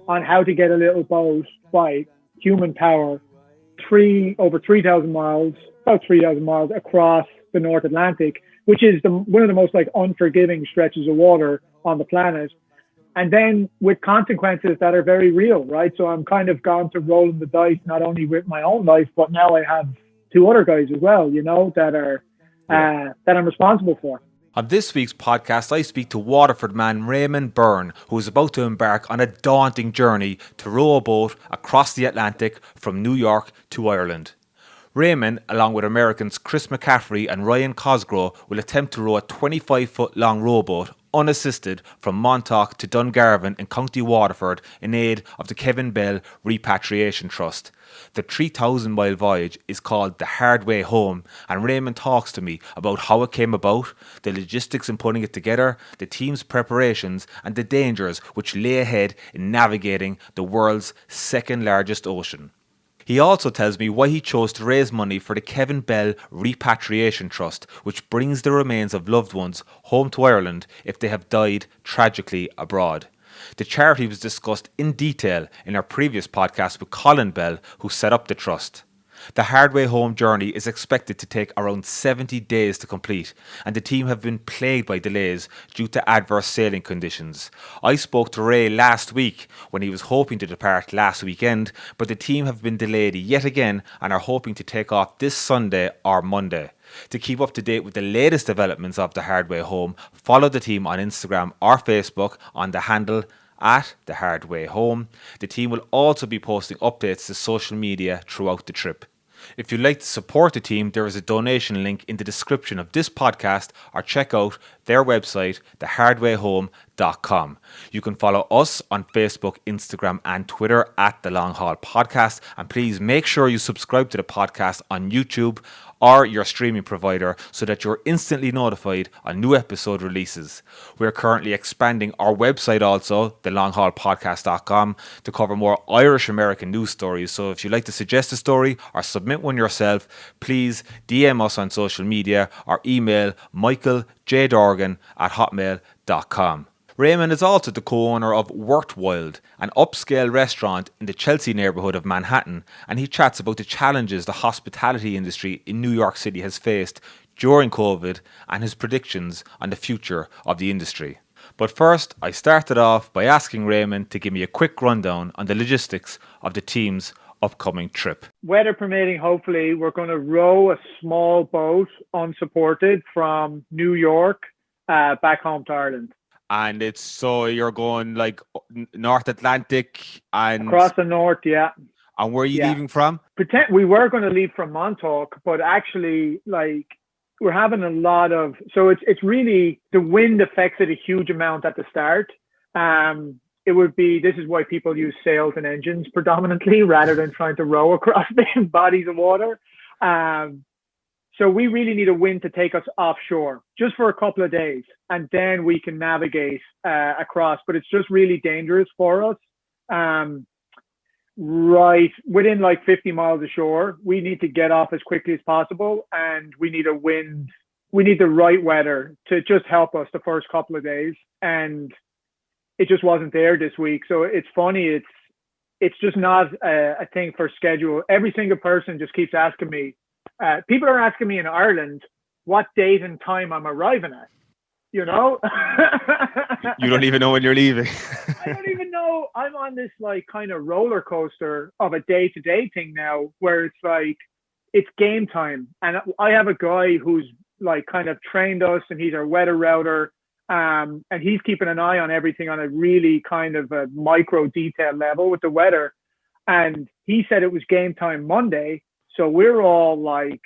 on how to get a little boat by human power over 3,000 miles, about 3,000 miles across the North Atlantic, which is one of the most like unforgiving stretches of water on the planet. And then with consequences that are very real, right? So I'm kind of gone to rolling the dice, not only with my own life, but now I have two other guys as well, that I'm responsible for. On this week's podcast, I speak to Waterford man Réamonn Byrne, who is about to embark on a daunting journey to row a boat across the Atlantic from New York to Ireland. Réamonn, along with Americans Chris McCaffrey and Ryen Cosgro, will attempt to row a 25-foot long rowboat unassisted from Montauk to Dungarvan in County Waterford in aid of the Kevin Bell Repatriation Trust. The 3,000-mile voyage is called The Hard Way Home, and Réamonn talks to me about how it came about, the logistics in putting it together, the team's preparations, and the dangers which lay ahead in navigating the world's second largest ocean. He also tells me why he chose to raise money for the Kevin Bell Repatriation Trust, which brings the remains of loved ones home to Ireland if they have died tragically abroad. The charity was discussed in detail in our previous podcast with Colin Bell, who set up the trust. The Hard Way Home journey is expected to take around 70 days to complete, and the team have been plagued by delays due to adverse sailing conditions. I spoke to Ray last week when he was hoping to depart last weekend, but the team have been delayed yet again and are hoping to take off this Sunday or Monday. To keep up to date with the latest developments of The Hard Way Home, follow the team on Instagram or Facebook on the handle at The Hard Way Home. The team will also be posting updates to social media throughout the trip. If you'd like to support the team, there is a donation link in the description of this podcast, or check out their website, thehardwayhome.com. You can follow us on Facebook, Instagram and Twitter at The Long Haul Podcast, and please make sure you subscribe to the podcast on YouTube or your streaming provider so that you're instantly notified on new episode releases. We're currently expanding our website also, thelonghaulpodcast.com, to cover more Irish American news stories. So if you'd like to suggest a story or submit one yourself, please DM us on social media or email michaeljdorgan@hotmail.com. Réamonn is also the co-owner of WorthWild, an upscale restaurant in the Chelsea neighbourhood of Manhattan, and he chats about the challenges the hospitality industry in New York City has faced during COVID and his predictions on the future of the industry. But first, I started off by asking Réamonn to give me a quick rundown on the logistics of the team's upcoming trip. Weather permitting, hopefully, we're going to row a small boat unsupported from New York back home to Ireland. And it's so you're going like North Atlantic and across the north, yeah. And where are you leaving from? We were going to leave from Montauk, but actually, like, we're having a lot of. So it's really the wind affects it a huge amount at the start. It would be. This is why people use sails and engines predominantly rather than trying to row across big bodies of water. So we really need a wind to take us offshore just for a couple of days, and then we can navigate across. But it's just really dangerous for us. Right within like 50 miles ashore, we need to get off as quickly as possible, and we need a wind. We need the right weather to just help us the first couple of days, and it just wasn't there this week. So it's funny. It's just not a thing for schedule. Every single person just keeps asking me. People are asking me in Ireland what date and time I'm arriving at. You know? You don't even know when you're leaving. I don't even know. I'm on this like kind of roller coaster of a day-to-day thing now where it's like, it's game time. And I have a guy who's like kind of trained us, and he's our weather router. And he's keeping an eye on everything on a really kind of a micro detail level with the weather. And he said it was game time Monday. So we're all like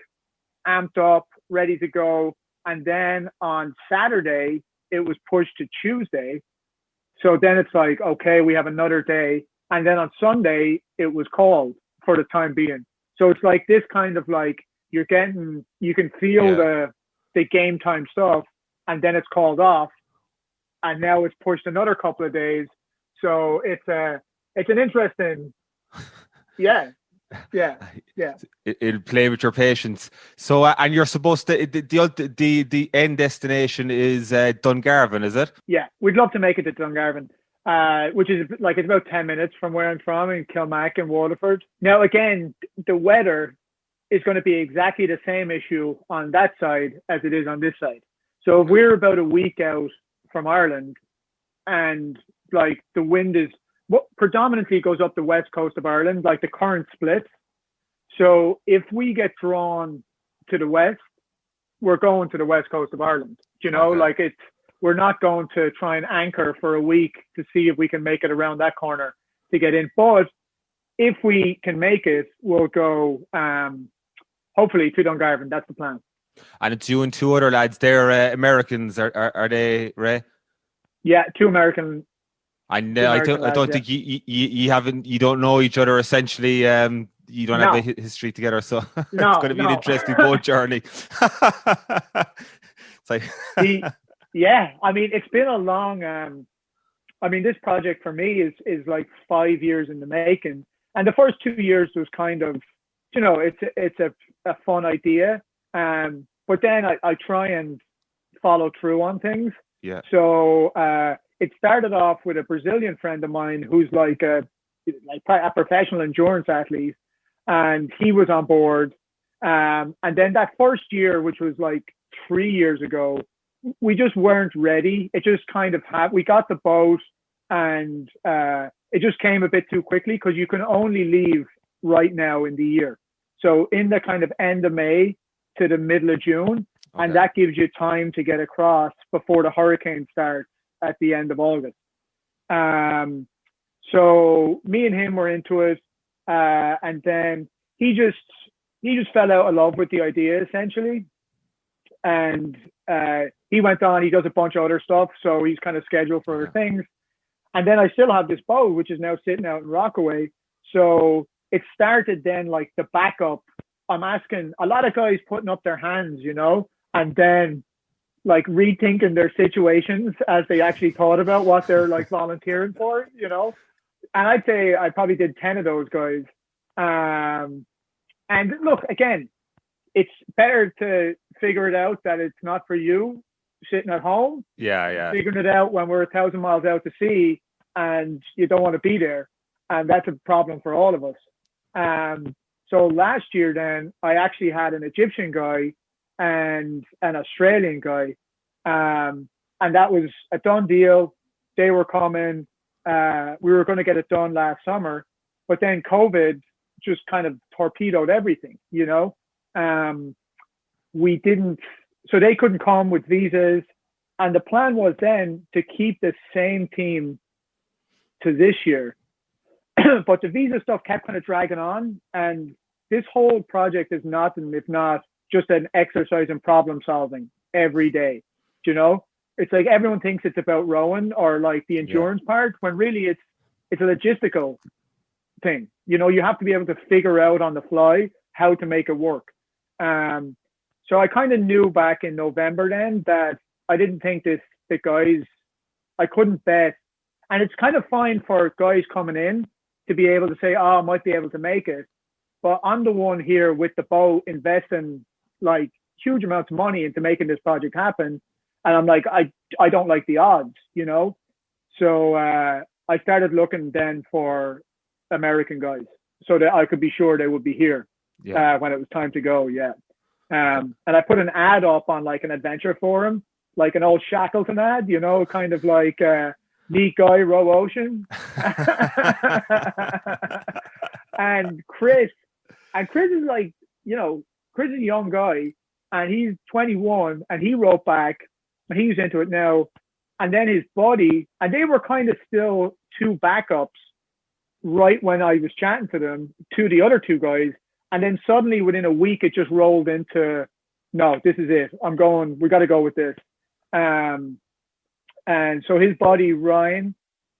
amped up, ready to go. And then on Saturday, it was pushed to Tuesday. So then it's like, okay, we have another day. And then on Sunday, it was called for the time being. So it's like this kind of like, you can feel the game time stuff, and then it's called off. And now it's pushed another couple of days. So it's an interesting, yeah. It'll play with your patience. So, and you're supposed to. The end destination is Dungarvan, is it? Yeah, we'd love to make it to Dungarvan. which is like, it's about 10 minutes from where I'm from in Kilmac and Waterford. Now, again, the weather is going to be exactly the same issue on that side as it is on this side. So if we're about a week out from Ireland and like the wind is what predominantly goes up the west coast of Ireland, like the current splits. So if we get drawn to the west, we're going to the west coast of Ireland. You know, like we're not going to try and anchor for a week to see if we can make it around that corner to get in. But if we can make it, we'll go hopefully to Dungarvan. That's the plan. And it's you and two other lads. They're Americans. Are they, Ray? Yeah, two American. I don't think you don't know each other essentially. You don't have a history together, so it's going to be an interesting boat journey. It's like yeah, I mean, it's been a long. I mean, this project for me is like 5 years in the making, and the first 2 years was kind of, you know, it's a fun idea, but then I try and follow through on things. Yeah. So it started off with a Brazilian friend of mine who's like a professional endurance athlete, and he was on board. And then that first year, which was like 3 years ago, we just weren't ready. It just kind of we got the boat, and it just came a bit too quickly because you can only leave right now in the year. So in the kind of end of May to the middle of June, and that gives you time to get across before the hurricane starts at the end of August. So me and him were into it, and then he just fell out of love with the idea essentially, and he went on. He does a bunch of other stuff, so he's kind of scheduled for other things. And then I still have this boat, which is now sitting out in Rockaway. So it started then like the backup. I'm asking a lot of guys putting up their hands, you know, and then like rethinking their situations as they actually thought about what they're like volunteering for, you know. And I'd say I probably did 10 of those guys. And look, again, it's better to figure it out that it's not for you sitting at home. Yeah. Figuring it out when we're 1,000 miles out to sea and you don't want to be there. And that's a problem for all of us. So last year then I actually had an Egyptian guy and an Australian guy. And that was a done deal. They were coming. We were going to get it done last summer, but then COVID just kind of torpedoed everything, you know. So they couldn't come with visas. And the plan was then to keep the same team to this year. But the visa stuff kept kind of dragging on. And this whole project is nothing if not just an exercise in problem solving every day. You know, it's like everyone thinks it's about rowing or like the endurance part, when really it's a logistical thing. You know, you have to be able to figure out on the fly how to make it work. So I kind of knew back in November then that I didn't think the guys, I couldn't bet. And it's kind of fine for guys coming in to be able to say, oh, I might be able to make it. But I'm the one here with the boat investing like huge amounts of money into making this project happen. And I'm like, I don't like the odds, you know? So I started looking then for American guys so that I could be sure they would be here when it was time to go. Yeah. And I put an ad up on like an adventure forum, like an old Shackleton ad, you know, kind of like neat guy, row ocean. And Chris is like, you know, Chris is a young guy and he's 21 and he wrote back and he's into it now. And then his buddy, and they were kind of still two backups right when I was chatting to them, to the other two guys. And then suddenly within a week, it just rolled into, no, this is it. We got to go with this. And so his buddy, Ryen,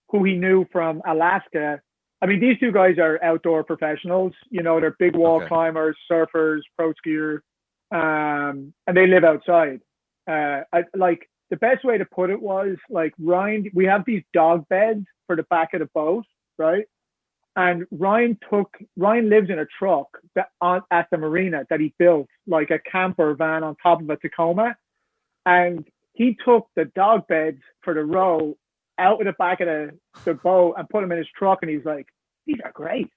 who he knew from Alaska, I mean, these two guys are outdoor professionals. You know, they're big wall climbers, surfers, pro skier, and they live outside. The best way to put it was like Ryen, we have these dog beds for the back of the boat, right? And Ryen lives in a truck at the marina that he built, like a camper van on top of a Tacoma. And he took the dog beds for the row out of the back of the boat and put them in his truck, and he's like, these are great,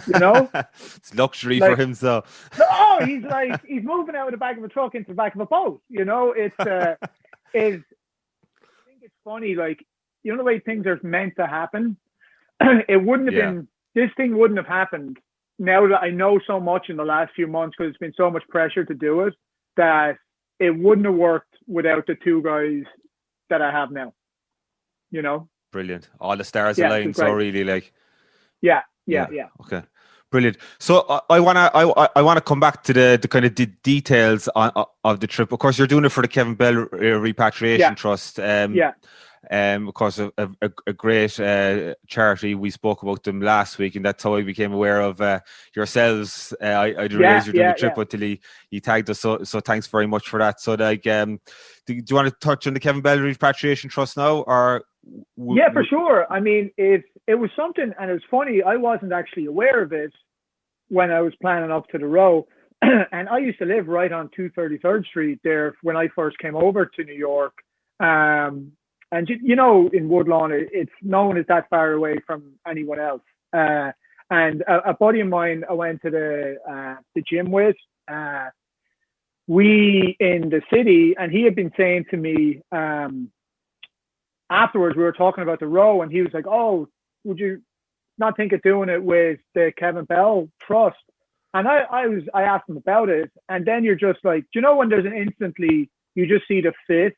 you know. It's luxury like, for him, so. No, he's like, he's moving out of the back of a truck into the back of a boat, you know. It's I think it's funny, like, you know, the way things are meant to happen. It wouldn't have been, this thing wouldn't have happened now that I know so much in the last few months, because it's been so much pressure to do it, that it wouldn't have worked without the two guys that I have now, you know. Brilliant. All the stars aligned, so really, like. Yeah. Okay, brilliant. So I wanna come back to the kind of the details of the trip. Of course, you're doing it for the Kevin Bell Repatriation Trust. Of course, a great charity. We spoke about them last week, and that's how I became aware of yourselves. I didn't realize you're doing the trip until he tagged us. So thanks very much for that. So, like, do you want to touch on the Kevin Bell Repatriation Trust now, or? Yeah, for sure. I mean, it was something, and it was funny. I wasn't actually aware of it when I was planning up to the row. And I used to live right on 233rd Street there when I first came over to New York. And you know, in Woodlawn, it's no one is that far away from anyone else. And a buddy of mine I went to the gym with, we in the city, and he had been saying to me, afterwards, we were talking about the row, and he was like, "Oh, would you not think of doing it with the Kevin Bell Trust?" And I asked him about it, and then you're just like, you know, when there's an instantly, you just see the fit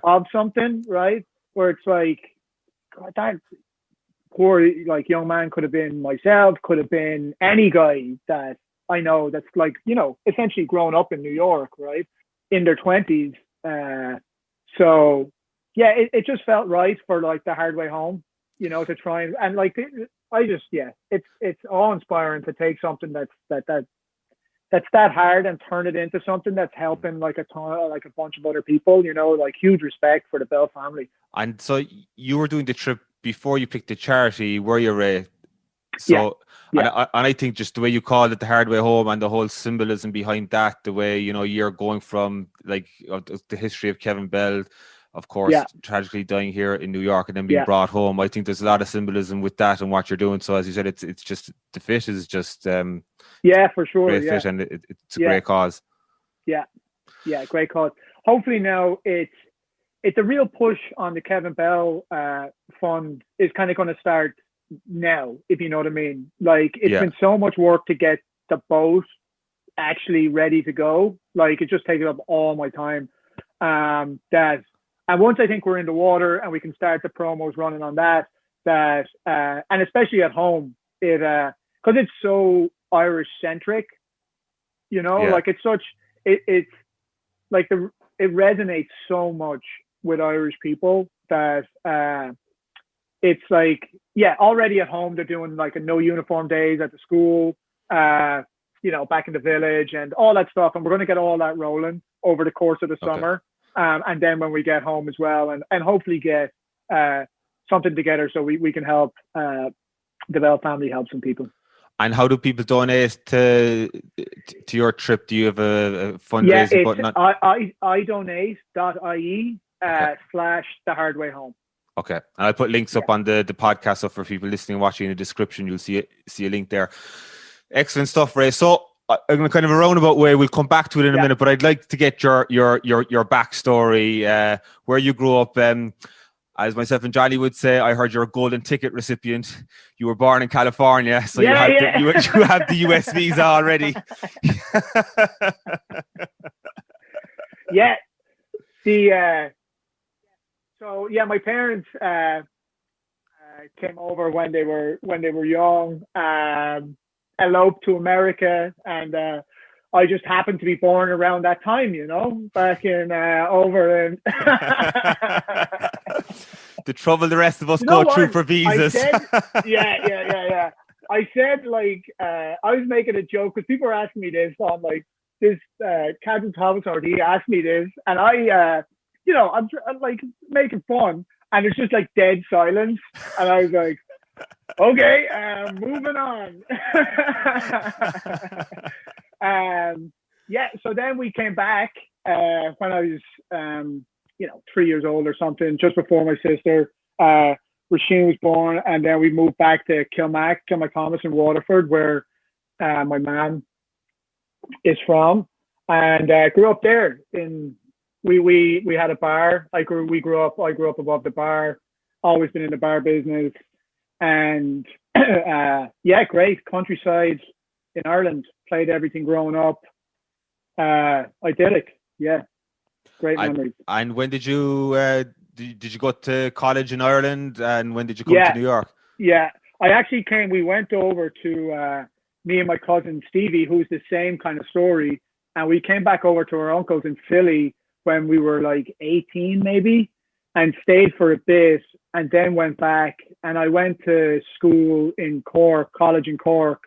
of something, right? Where it's like, God, that poor like young man could have been myself, could have been any guy that I know that's like, you know, essentially grown up in New York, right, in their 20s. So. Yeah, it just felt right for like the hard way home, you know, to try and like it's awe inspiring to take something that's that hard and turn it into something that's helping like a bunch of other people, you know, like huge respect for the Bell family. And so you were doing the trip before you picked the charity, were you, Ray? So and I think just the way you called it the hard way home and the whole symbolism behind that, the way, you know, you're going from like the history of Kevin Bell, of course, tragically dying here in New York and then being brought home. I think there's a lot of symbolism with that and what you're doing. So as you said, it's just the fit is just for sure, great fit, and it's a great cause. Yeah, great cause. Hopefully now it's a real push on the Kevin Bell fund is kind of going to start now, if you know what I mean. Like it's been so much work to get the boat actually ready to go. Like it just takes up all my time. And once I think we're in the water and we can start the promos running on that, and especially at home, because it's so Irish centric, you know, like it's such, it's like it resonates so much with Irish people that it's like, already at home they're doing like a no uniform days at the school, you know, back in the village and all that stuff. And we're going to get all that rolling over the course of the summer. And then when we get home as well, and hopefully get something together so we can help the Bell family help some people. And how do people donate to your trip? Do you have a fundraising button? idonate.ie /the hard way home. Okay, and I'll put links up on the podcast, so for people listening and watching in the description, you'll see a link there. Excellent stuff, Ray. So I'm going to kind of a roundabout way. We'll come back to it in a minute, but I'd like to get your backstory, where you grew up. As myself and Johnny would say, I heard you're a golden ticket recipient. You were born in California, so you have the US visa already. My parents came over when they were young. Eloped to America, and I just happened to be born around that time, you know, back in over in the trouble the rest of us go through for visas. I said like I was making a joke because people were asking me this on like this Captain Thomas RD asked me this, and I you know, I'm like making fun, and it's just like dead silence, and I was like, okay, moving on. So then we came back when I was, 3 years old or something, just before my sister. Ryen was born, and then we moved back to Kilmacthomas in Waterford, where my mom is from, and grew up there. We had a bar. I grew up above the bar. Always been in the bar business, and great countryside in Ireland. Played everything growing up. Idyllic, yeah, great memories. And when did you did you go to college in Ireland, and when did you come to New York? Yeah, I actually came. We went over to me and my cousin Stevie, who's the same kind of story, and we came back over to our uncle's in Philly when we were like 18 maybe, and stayed for a bit, and then went back. And I went to school in Cork, college in Cork,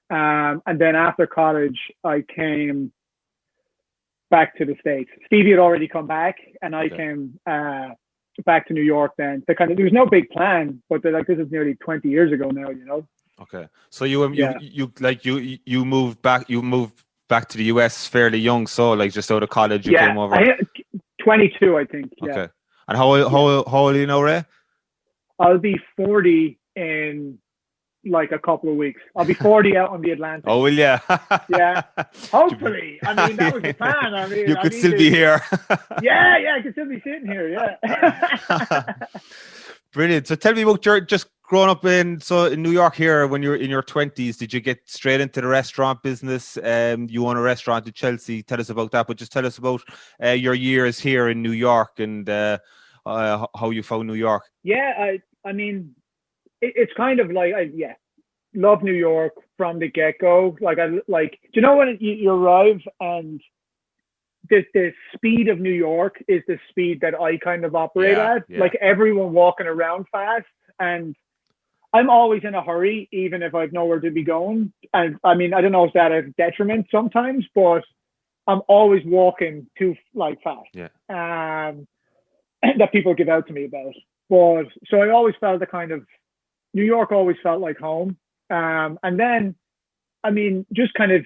and then after college I came back to the States. Stevie had already come back, and I came back to New York then. There was no big plan, but this is nearly 20 years ago now, you know. Okay, so you moved back. You moved back to the US fairly young, so like just out of college, you came over. 22, I think. Yeah. Okay, and how old are you now, Ray? I'll be 40 in like a couple of weeks. I'll be 40 out on the Atlantic. Oh, will ya? Yeah. Hopefully. I mean, that was the plan. I mean, you could still be here. Yeah, I could still be sitting here. Yeah. Brilliant. So tell me about just growing up in New York here when you're in your 20s. Did you get straight into the restaurant business? You own a restaurant in Chelsea. Tell us about that. But just tell us about your years here in New York and how you found New York. Yeah, I mean, it's kind of like, love New York from the get-go. Do you know when you arrive and the speed of New York is the speed that I kind of operate at? Yeah. Like everyone walking around fast, and I'm always in a hurry, even if I've nowhere to be going. And I mean, I don't know if that's a detriment sometimes, but I'm always walking too fast. Yeah. That people give out to me about. But so I always felt New York always felt like home. And then, I mean, just kind of,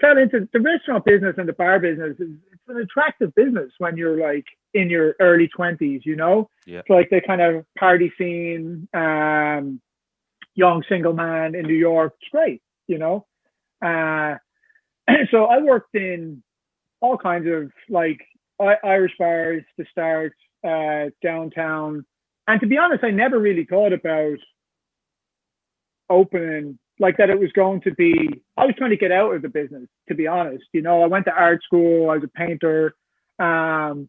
fell into the restaurant business and the bar business. It's an attractive business when you're like in your early 20s, you know? Yeah. It's like the kind of party scene, young single man in New York. It's great, you know? So I worked in all kinds of Irish bars to start, downtown. And to be honest, I never really thought about opening that it was going to be. I was trying to get out of the business, to be honest. You know, I went to art school, I was a painter, and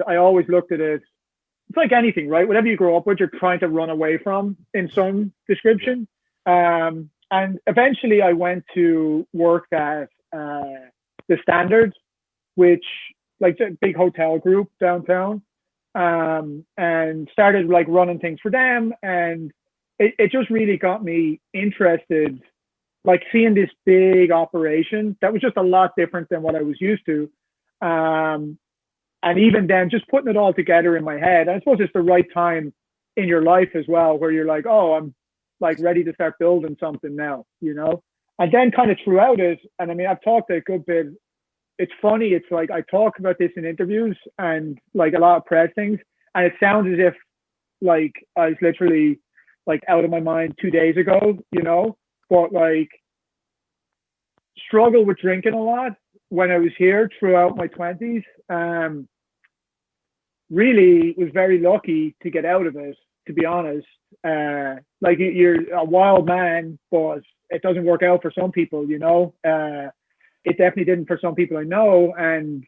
I always looked at it. It's like anything, right? Whatever you grow up with, you're trying to run away from in some description. And eventually I went to work at the Standard, which a big hotel group downtown, and started running things for them. And it just really got me interested, seeing this big operation that was just a lot different than what I was used to. And even then, just putting it all together in my head. And I suppose it's the right time in your life as well, where you're like, oh, I'm ready to start building something now, you know? And then kind of throughout it, and I mean, I've talked a good bit. It's funny. It's I talk about this in interviews and a lot of press things, and it sounds as if I was literally out of my mind 2 days ago, you know, but struggled with drinking a lot when I was here throughout my 20s. Really was very lucky to get out of it, to be honest. You're a wild man, but it doesn't work out for some people, you know. It definitely didn't for some people I know. And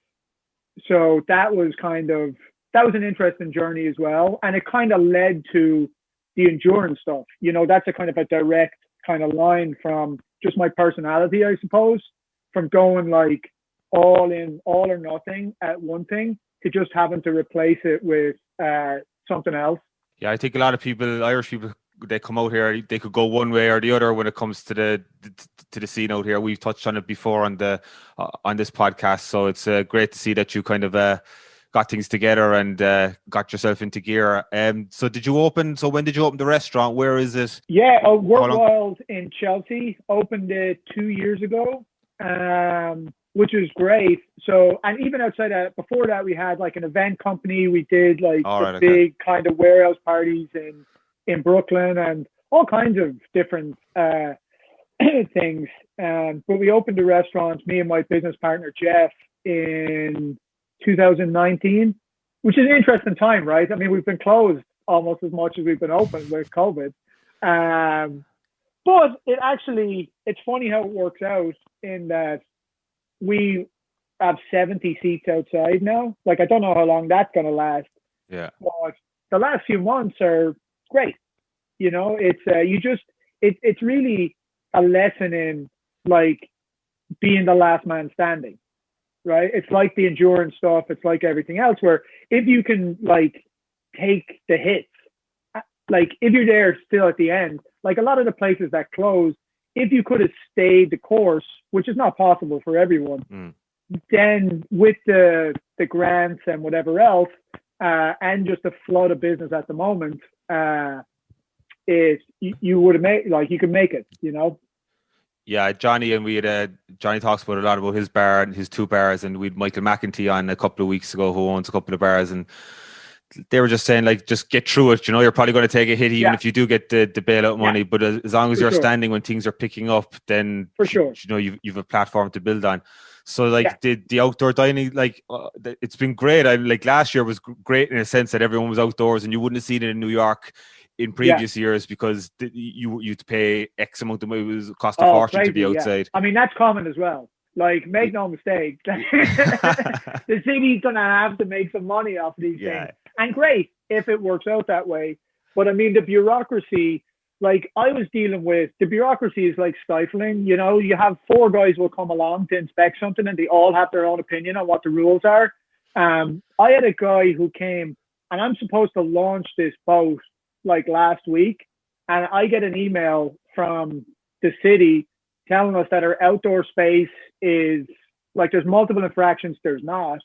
so that was an interesting journey as well. And it kind of led to the endurance stuff. You know, that's a kind of a direct kind of line from just my personality, I suppose, from going all in, all or nothing at one thing to just having to replace it with something else. Yeah, I think a lot of people, Irish people, they come out here, they could go one way or the other when it comes to the scene out here. We've touched on it before on this podcast, so it's great to see that you kind of got things together and got yourself into gear. So when did you open the restaurant? Where is it? Yeah, WorthWild in Chelsea. Opened it 2 years ago. which was great. So, and even outside that, before that, we had like an event company. We did like big kind of warehouse parties in Brooklyn and all kinds of different things. But we opened a restaurant, me and my business partner, Jeff, in 2019, which is an interesting time, right? I mean, we've been closed almost as much as we've been open with COVID. But it's funny how it works out in that we have 70 seats outside now. Like, I don't know how long that's going to last. Yeah. But the last few months are great. You know, it's really a lesson in like being the last man standing, right? It's like the endurance stuff. It's like everything else where if you can like take the hits, like if you're there still at the end, like a lot of the places that closed, if you could have stayed the course, which is not possible for everyone, then with the grants and whatever else, and just the flood of business at the moment, you would have made, like, you could make it, you know? Yeah, Johnny, and we had Johnny talks about a lot about his bar and his 2 bars, and we had Michael McEntee on a couple of weeks ago who owns a couple of bars, and they were just saying, like, just get through it. You know, you're probably going to take a hit even if you do get the bailout money, but as long as you're standing when things are picking up, then you know you've a platform to build on. So like the outdoor dining, like it's been great. Like last year was great in a sense that everyone was outdoors, and you wouldn't have seen it in New York in previous years because you'd pay X amount of money. It was cost a fortune to be outside. I mean, that's common as well. Like, make no mistake, the city's gonna have to make some money off these things, and great if it works out that way. But I mean, the bureaucracy, like I was dealing with, the bureaucracy is like stifling. You know, you have 4 guys will come along to inspect something, and they all have their own opinion on what the rules are. I had a guy who came, and I'm supposed to launch this boat like last week, and I get an email from the city telling us that our outdoor space is like, there's multiple infractions, there's not,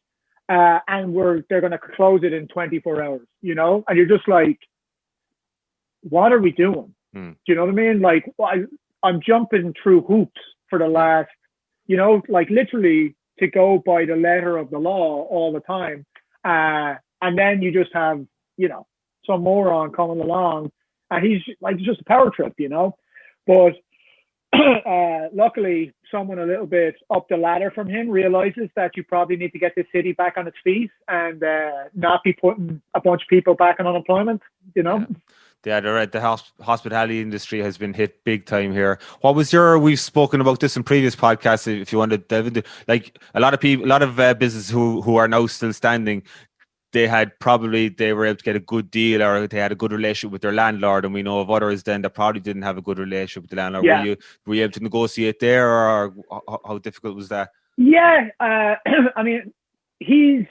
and they're going to close it in 24 hours, you know? And you're just like, what are we doing? Do you know what I mean? Like, I'm jumping through hoops for the last, you know, like literally to go by the letter of the law all the time. And then you just have, you know, some moron coming along, and he's like, it's just a power trip, you know? But luckily, someone a little bit up the ladder from him realizes that you probably need to get the city back on its feet and not be putting a bunch of people back on unemployment, you know? Yeah, the hospitality industry has been hit big time here. What was we've spoken about this in previous podcasts, if you want to delve into, like a lot of people, a lot of businesses who are now still standing, they were able to get a good deal, or they had a good relationship with their landlord, and we know of others then that probably didn't have a good relationship with the landlord. Were you able to negotiate there, or how difficult was that? Yeah, I mean, he's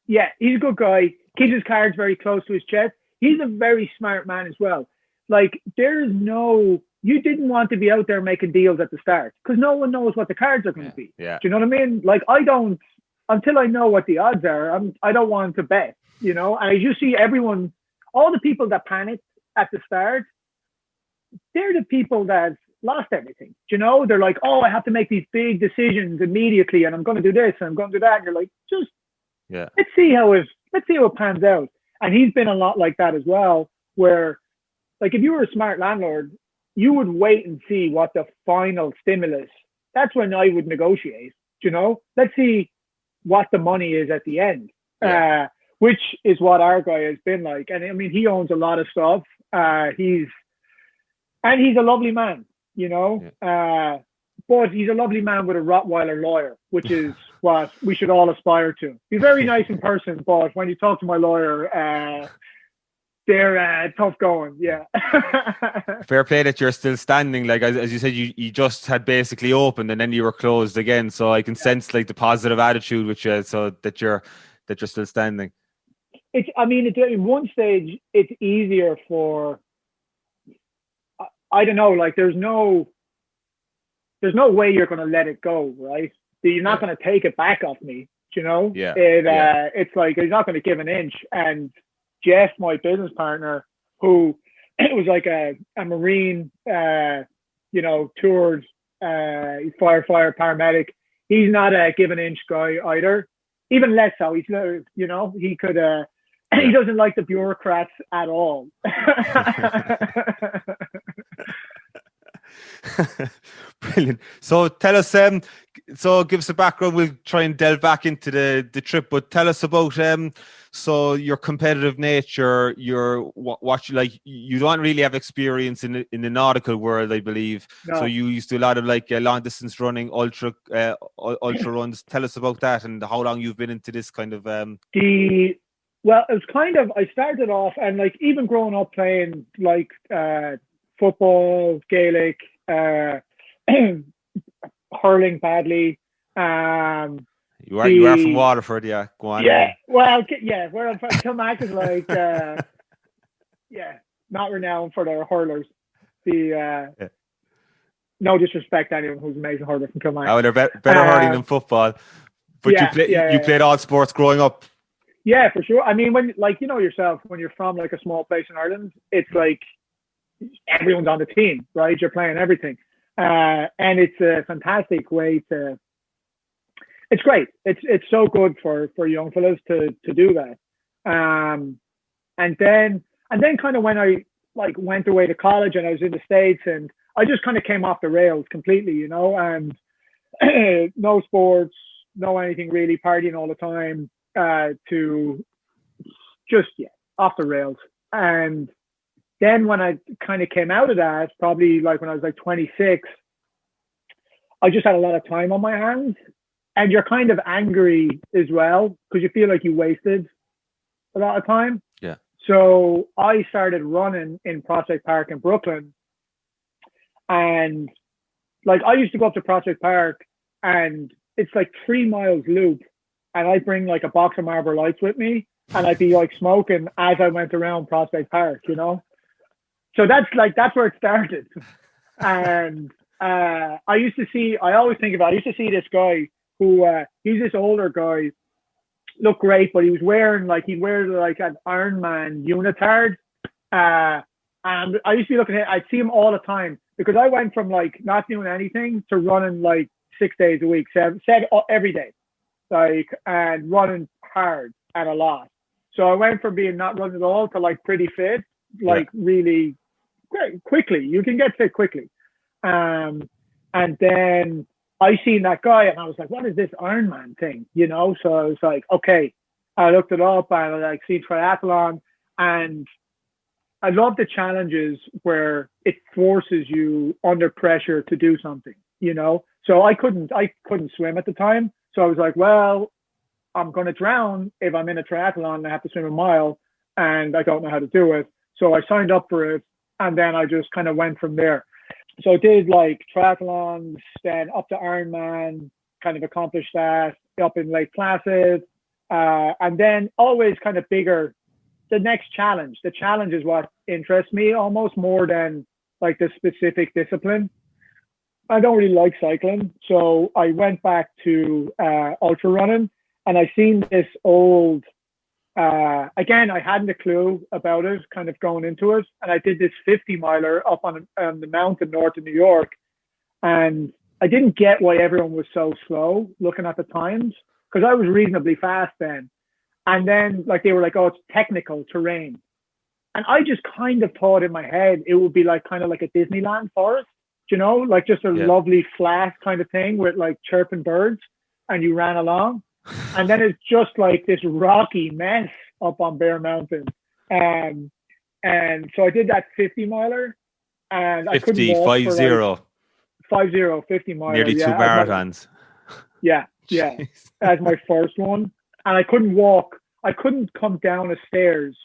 a good guy. Keeps his cards very close to his chest. He's a very smart man as well. Like, you didn't want to be out there making deals at the start because no one knows what the cards are going to be. Yeah. Do you know what I mean? Like, I don't, until I know what the odds are, I don't want to bet, you know? And as you see everyone, all the people that panicked at the start, they're the people that lost everything. You know, they're like, oh, I have to make these big decisions immediately, and I'm going to do this and I'm going to do that. And you're like, let's see how it pans out. And he's been a lot like that as well, where like if you were a smart landlord, you would wait and see what the final stimulus. That's when I would negotiate. You know, let's see what the money is at the end, which is what our guy has been like. And I mean, he owns a lot of stuff. He's a lovely man, you know, but he's a lovely man with a Rottweiler lawyer, which is what we should all aspire to. He's very nice in person, but when you talk to my lawyer, they're tough going. Yeah. Fair play that you're still standing. Like as you said, you just had basically opened and then you were closed again. So I can sense like the positive attitude with you, so that you're still standing. It's in one stage it's easier for, I don't know, like there's no way you're going to let it go, right? You're not going to take it back off me, you know? It's like you're not going to give an inch. And Jeff, my business partner, who was like a Marine, you know, toured He's firefighter, paramedic. He's not a give an inch guy either. Even less so. He's, he could. He doesn't like the bureaucrats at all. Brilliant. So tell us, so give us a background. We'll try and delve back into the trip, but tell us about so your competitive nature, what you like. You don't really have experience in the nautical world, I believe. No. So you used to do a lot of like long distance running, ultra runs. Tell us about that and how long you've been into this kind of. Well, it was kind of, I started off, and like even growing up playing like football, Gaelic, hurling badly. You are from Waterford, yeah. Go on. Yeah, well, yeah, where I'm from, Kilmac is like, not renowned for their hurlers. No disrespect to anyone who's an amazing hurler from Kilmac. Oh, they're better hurling than football. But you played all sports growing up. Yeah, for sure. I mean, when, like, yourself, when you're from like a small place in Ireland, it's like everyone's on the team, right? You're playing everything. And it's a fantastic way to, it's great. It's so good for young fellas to do that. And then kind of when I like went away to college and I was in the States, and I just kind of came off the rails completely, and no sports, no anything really, partying all the time, to just, off the rails. And then when I kind of came out of that, probably like when I was like 26, I just had a lot of time on my hands, and you're kind of angry as well because you feel like you wasted a lot of time. Yeah. So I started running in Prospect Park in Brooklyn, and like I used to go up to Prospect Park, and it's like 3 miles loop, and I bring like a box of Marlboro Lights with me, and I'd be like smoking as I went around Prospect Park, So that's where it started. And I used to see this guy who, he's this older guy, looked great, but he'd wear like an Ironman unitard. And I used to be looking at, I'd see him all the time because I went from like not doing anything to running like 6 days a week, every day, like, and running hard and a lot. So I went from being not running at all to like pretty fit, like really quickly. You can get fit quickly. And then I seen that guy and I was like, what is this Ironman thing? So I was like, okay. I looked it up and I like seen triathlon, and I love the challenges where it forces you under pressure to do something, So I couldn't swim at the time. So I was like, well, I'm going to drown if I'm in a triathlon and I have to swim a mile and I don't know how to do it. So I signed up for it, and then I just kind of went from there. So I did like triathlons, then up to Ironman, kind of accomplished that, up in Lake Placid, and then always kind of bigger. The next challenge. The challenge is what interests me almost more than like the specific discipline. I don't really like cycling, so I went back to ultra running, and I seen this old. Again, I hadn't a clue about it, kind of going into it, and I did this 50 miler up on the mountain north of New York, and I didn't get why everyone was so slow looking at the times, because I was reasonably fast then. And then like they were like, oh, it's technical terrain, and I just kind of thought in my head it would be like kind of like a Disneyland forest, like just a lovely flat kind of thing with like chirping birds, and you ran along. And then it's just like this rocky mess up on Bear Mountain. And so I did that 50 miler, and I couldn't walk 50 miler. Nearly 2 marathons. Yeah. As my first one. And I couldn't walk. I couldn't come down the stairs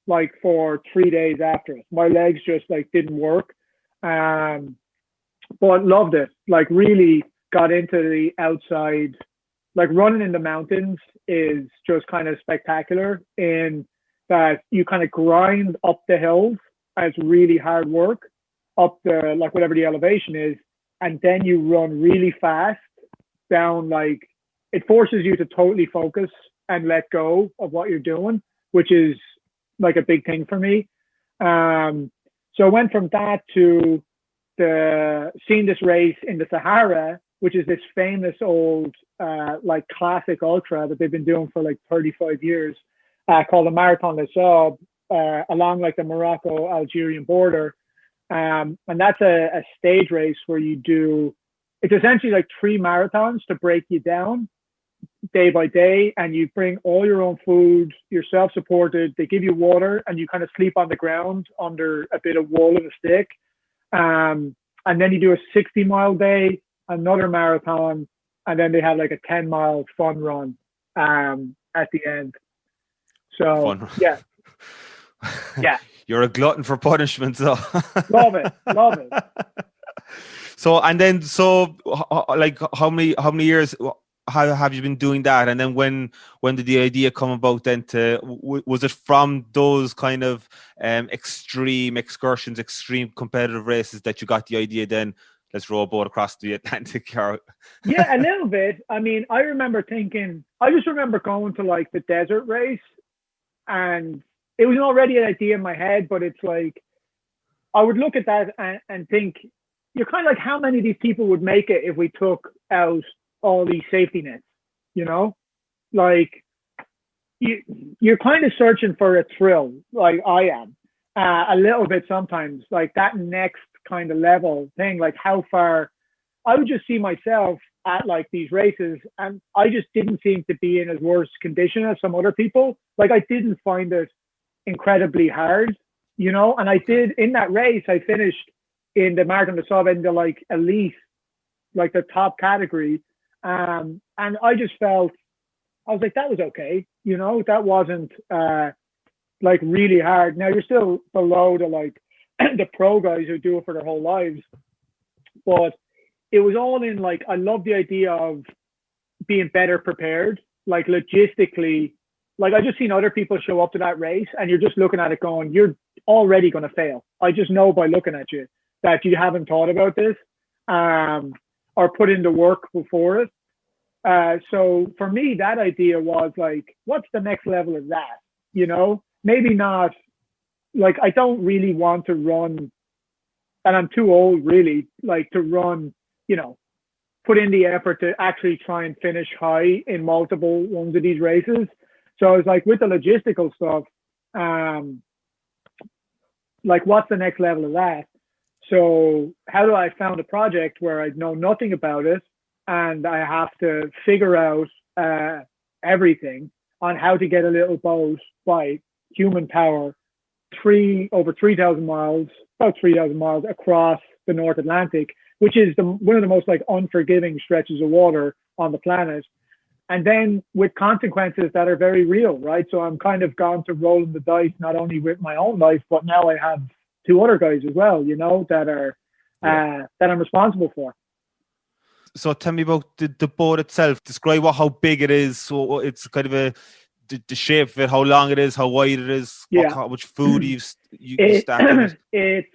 like for 3 days after it. My legs just like didn't work. But loved it. Like really got into the outside. Like running in the mountains is just kind of spectacular in that you kind of grind up the hills as really hard work up the, like whatever the elevation is. And then you run really fast down, like it forces you to totally focus and let go of what you're doing, which is like a big thing for me. So I went from that to seen this race in the Sahara, which is this famous old like classic ultra that they've been doing for like 35 years, called the Marathon des Sables, along like the Morocco-Algerian border. And that's a stage race where it's essentially like 3 marathons to break you down day by day, and you bring all your own food, you're self-supported, they give you water, and you kind of sleep on the ground under a bit of wool and a stick. And then you do a 60-mile day, another marathon, and then they have like a 10-mile fun run at the end. So, yeah. Yeah. You're a glutton for punishment, so. Love it. So, like, how many years how have you been doing that? And then when did the idea come about then was it from those kind of extreme excursions, extreme competitive races that you got the idea then, let's row a boat across the Atlantic? Yeah, a little bit. I mean, I just remember going to like the desert race, and it was already an idea in my head, but it's like, I would look at that and think, you're kind of like, how many of these people would make it if we took out all these safety nets, you know? Like, you're kind of searching for a thrill, like I am, a little bit sometimes, like that next kind of level thing, like how far. I would just see myself at like these races, and I just didn't seem to be in as worse condition as some other people. Like, I didn't find it incredibly hard, you know? And I did, in that race, I finished in the Marathon des Sables in the like elite, like the top category. And I just felt, I was like, that was okay. You know, that wasn't like really hard. Now you're still below the like the pro guys who do it for their whole lives. But it was all in like, I love the idea of being better prepared, like logistically. Like, I just seen other people show up to that race, and you're just looking at it going, you're already going to fail. I just know by looking at you that you haven't thought about this or put in the work before it. So for me, that idea was like, what's the next level of that? You know, maybe not, like, I don't really want to run, and I'm too old really, like to run, you know, put in the effort to actually try and finish high in multiple ones of these races. So I was like, with the logistical stuff, like, what's the next level of that? So how do I found a project where I know nothing about it, and I have to figure out everything on how to get a little boat by human power, over 3,000 miles, about 3,000 miles across the North Atlantic, which is one of the most like unforgiving stretches of water on the planet. And then with consequences that are very real, right? So I'm kind of gone to rolling the dice, not only with my own life, but now I have 2 other guys as well, you know, that I'm responsible for. So tell me about the boat itself. Describe how big it is. So it's kind of the shape of it, how long it is, how wide it is, how much food you stack in it. It's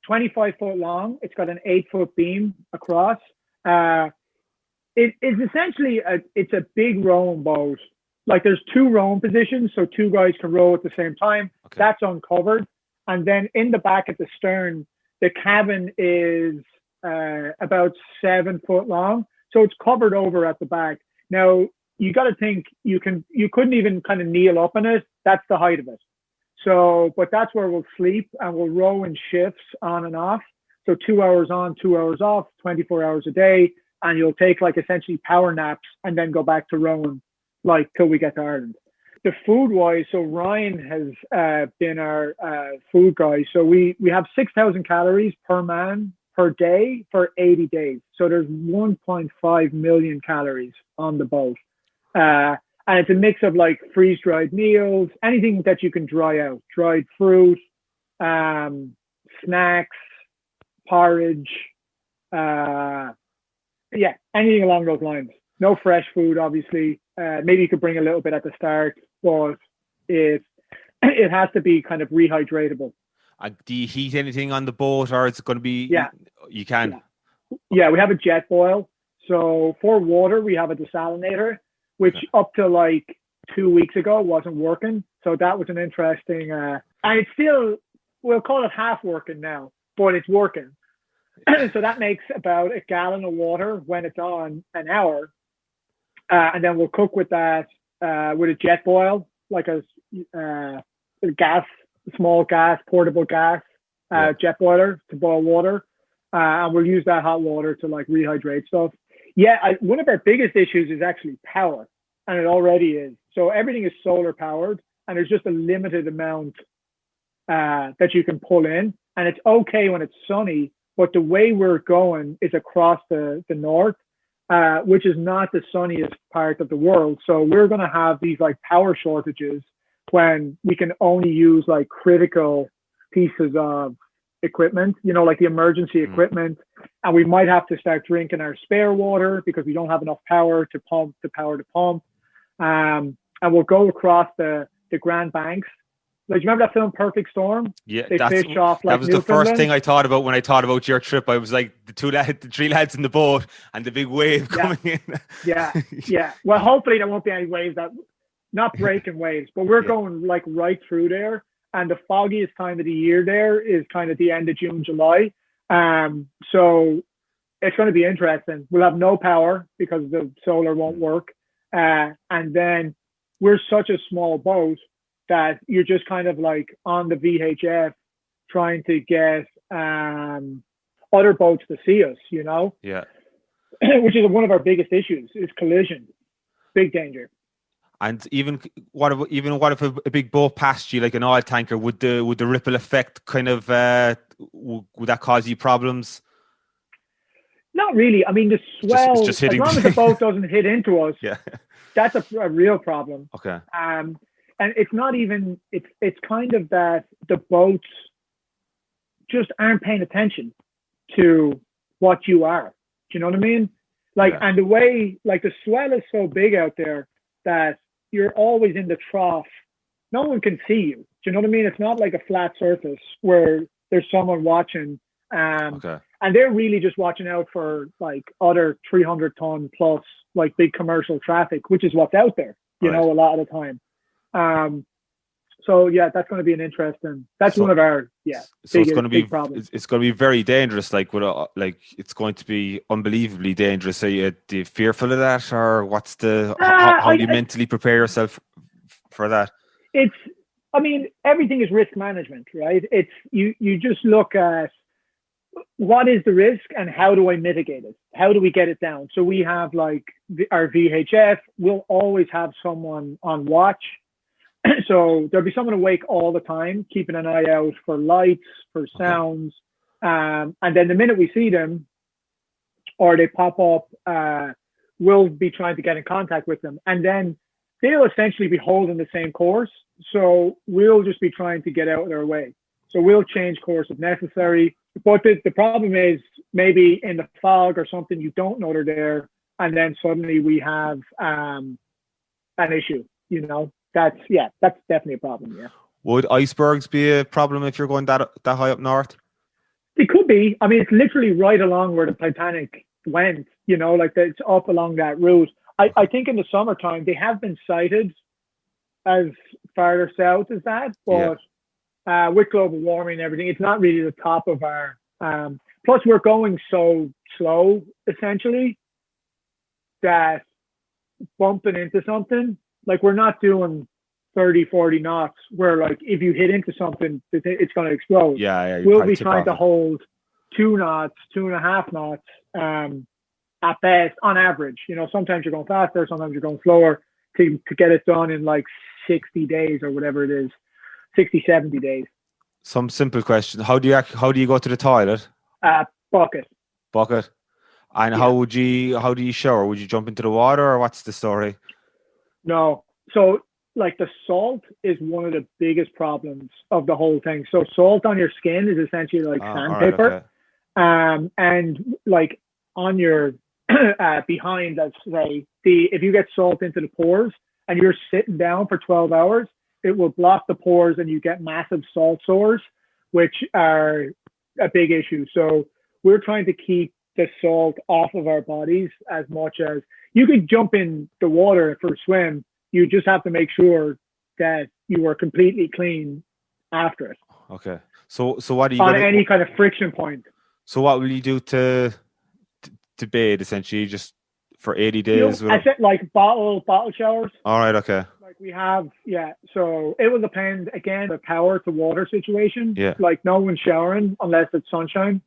25 foot long. It's got an 8-foot beam across. It's essentially it's a big rowing boat. Like, there's 2 rowing positions, so 2 guys can row at the same time. Okay. That's uncovered. And then in the back at the stern, the cabin is about 7 foot long. So it's covered over at the back. Now, you got to think you couldn't even kind of kneel up in it. That's the height of it. So, but that's where we'll sleep, and we'll row in shifts on and off. So 2 hours on, 2 hours off, 24 hours a day. And you'll take like essentially power naps and then go back to rowing like till we get to Ireland. The food wise, so Ryen has been our food guy. So we have 6,000 calories per man per day for 80 days. So there's 1.5 million calories on the boat. And it's a mix of like freeze-dried meals, anything that you can dry out, dried fruit, snacks, porridge, yeah, anything along those lines. No fresh food, obviously. Maybe you could bring a little bit at the start, but it has to be kind of rehydratable. Do you heat anything on the boat, or is it going to be? Yeah, you can. Yeah, we have a jet boil. So for water, we have a desalinator, which up to like 2 weeks ago wasn't working. So that was an interesting, and it's still, we'll call it half working now, but it's working. So that makes about a gallon of water when it's on an hour. And then we'll cook with that with a jet boil, like a gas, small gas, portable gas jet boiler to boil water. And we'll use that hot water to like rehydrate stuff. Yeah, one of our biggest issues is actually power, and it already is. So everything is solar powered, and there's just a limited amount that you can pull in. And it's okay when it's sunny, but the way we're going is across the north, which is not the sunniest part of the world. So we're going to have these like power shortages when we can only use like critical pieces of equipment, like the emergency equipment, and we might have to start drinking our spare water because we don't have enough power to pump the power to pump. And we'll go across the Grand Banks. Like, do you remember that film Perfect Storm? Yeah, they fish off like that was the first thing I thought about when I thought about your trip. I was like the three lads in the boat and the big wave coming in. Yeah. Well, hopefully there won't be any waves not breaking waves, but we're going like right through there. And the foggiest time of the year there is kind of the end of June, July. So it's going to be interesting. We'll have no power because the solar won't work. And then we're such a small boat that you're just kind of like on the VHF trying to get other boats to see us, Yeah. Which is one of our biggest issues is collision. Big danger. And what if a big boat passed you, like an oil tanker, would the ripple effect kind of would that cause you problems? Not really. I mean, the swell, just hitting as long as the boat doesn't hit into us, yeah, that's a real problem. Okay. And it's not even, it's kind of that the boats just aren't paying attention to what you are. Do you know what I mean? Like, and the way, like the swell is so big out there that you're always in the trough. No one can see you. Do you know what I mean? It's not like a flat surface where there's someone watching. Okay. And they're really just watching out for like other 300-ton plus like big commercial traffic, which is what's out there, a lot of the time. So yeah, that's going to be an interesting. That's one of our So it's going to be problems. It's going to be very dangerous. Like it's going to be unbelievably dangerous. Are you fearful of that, or what's how do you mentally prepare yourself for that? I mean, everything is risk management, right? It's you just look at what is the risk and how do I mitigate it? How do we get it down? So we have like our VHF. We'll always have someone on watch. So there'll be someone awake all the time, keeping an eye out for lights, for sounds. And then the minute we see them or they pop up, we'll be trying to get in contact with them. And then they'll essentially be holding the same course. So we'll just be trying to get out of their way. So we'll change course if necessary. But the problem is maybe in the fog or something, you don't know they're there. And then suddenly we have an issue, That's definitely a problem. Yeah. Would icebergs be a problem if you're going that high up north? It could be. I mean, it's literally right along where the Titanic went. Like it's up along that route. I think in the summertime they have been sighted as farther south as that, but with global warming and everything, it's not really the top of our. Plus, we're going so slow essentially that bumping into something. Like we're not doing 30, 40 knots where like if you hit into something, it's going to explode. Yeah. We'll be trying to hold 2 knots, 2.5 knots at best on average. Sometimes you're going faster, sometimes you're going slower to get it done in like 60 days or whatever it is, 60, 70 days. Some simple question. How do you go to the toilet? Bucket. And how do you shower? Would you jump into the water or what's the story? No. So like the salt is one of the biggest problems of the whole thing. So salt on your skin is essentially like sandpaper. Right, okay. And like on your behind, let's say, if you get salt into the pores and you're sitting down for 12 hours, it will block the pores and you get massive salt sores, which are a big issue. So we're trying to keep the salt off of our bodies as much as you could jump in the water for a swim. You just have to make sure that you are completely clean after it. Okay. So what do you on any kind of friction point? So what will you do to bathe essentially, just for 80 You know, days? I said like bottle showers. All right, okay. Like we have, yeah. So it will depend again the power to water situation. Yeah. Like no one's showering unless it's sunshine,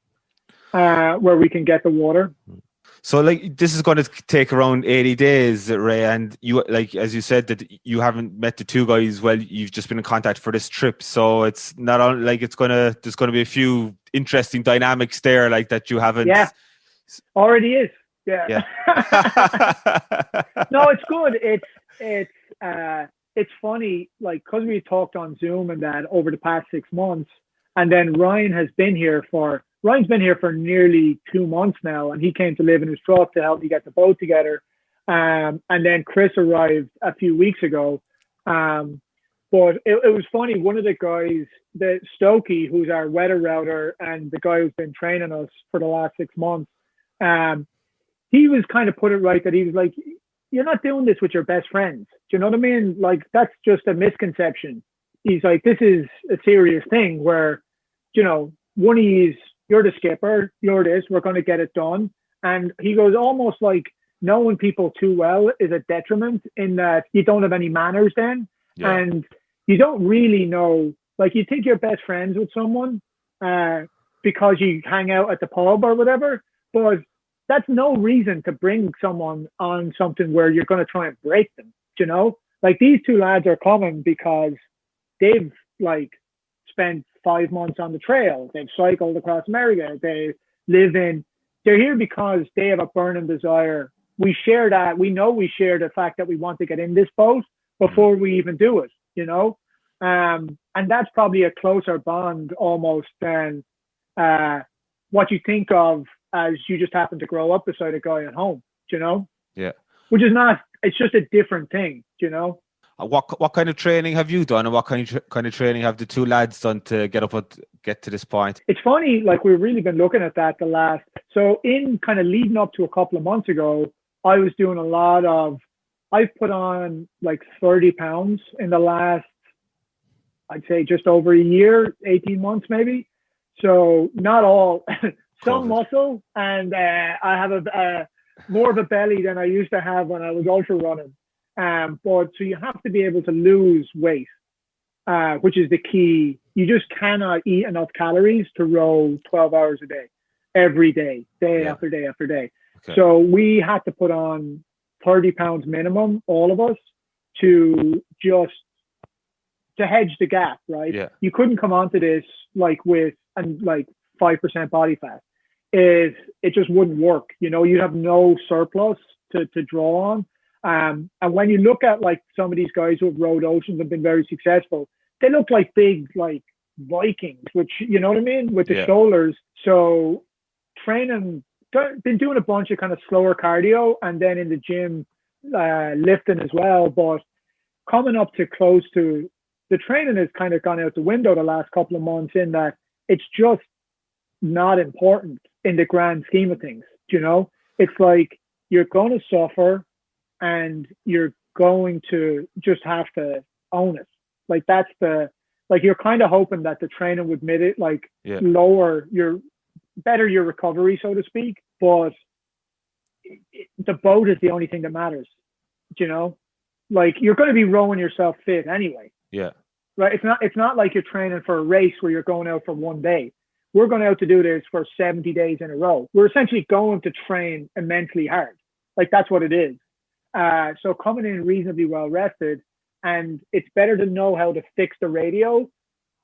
where we can get the water. So like this is going to take around 80 days, Ray, and you, like as you said, that you haven't met the two guys. Well, you've just been in contact for this trip, so it's not on, like there's going to be a few interesting dynamics there, like that you haven't. Yeah, already is. Yeah. No, it's good. It's funny, like because we talked on Zoom and that over the past 6 months, and then Ryan's been here for nearly 2 months now, and he came to live in his truck to help me get the boat together. And then Chris arrived a few weeks ago. But it was funny. One of the guys, the Stokey, who's our weather router and the guy who's been training us for the last 6 months, he was kind of put it right that he was like, you're not doing this with your best friends. Do you know what I mean? Like, that's just a misconception. He's like, this is a serious thing where, you know, one of you's, you're the skipper, you're this, we're going to get it done. And he goes, almost like knowing people too well is a detriment in that you don't have any manners then. Yeah. And you don't really know, like you think you're best friends with someone because you hang out at the pub or whatever, but that's no reason to bring someone on something where you're going to try and break them, you know? Like these two lads are coming because they've like spent 5 months on the trail. They've cycled across America. They're here because they have a burning desire. We share that. We know we share the fact that we want to get in this boat before we even do it, you know? And that's probably a closer bond almost than what you think of as you just happen to grow up beside a guy at home, you know? Yeah. Which is not, it's just a different thing, you know? What kind of training have you done, and what kind of training have the two lads done to get to this point? It's funny, like we've really been looking at that so in kind of leading up to a couple of months ago, I was doing a lot of, I've put on like 30 pounds in the last, I'd say just over a year, 18 months maybe. So not all, some muscle, and I have a more of a belly than I used to have when I was ultra running. But so you have to be able to lose weight, which is the key. You just cannot eat enough calories to row 12 hours a day, every day, day after day after day. Okay. So we had to put on 30 pounds minimum, all of us, to hedge the gap, right? Yeah. You couldn't come onto this like with 5% body fat. It just wouldn't work. You know, you have no surplus to draw on. And when you look at like some of these guys who have rowed oceans and been very successful, they look like big, like Vikings, which, you know what I mean? With the shoulders. So training, been doing a bunch of kind of slower cardio and then in the gym, lifting as well. But coming up to close to the training has kind of gone out the window the last couple of months in that it's just not important in the grand scheme of things. You know, it's like you're going to suffer and you're going to just have to own it. Like that's you're kind of hoping that the training would lower better your recovery, so to speak. But the boat is the only thing that matters, you know, like you're going to be rowing yourself fit anyway. Yeah. Right. It's not like you're training for a race where you're going out for one day. We're going out to do this for 70 days in a row. We're essentially going to train immensely hard. Like that's what it is. So coming in reasonably well rested, and it's better to know how to fix the radio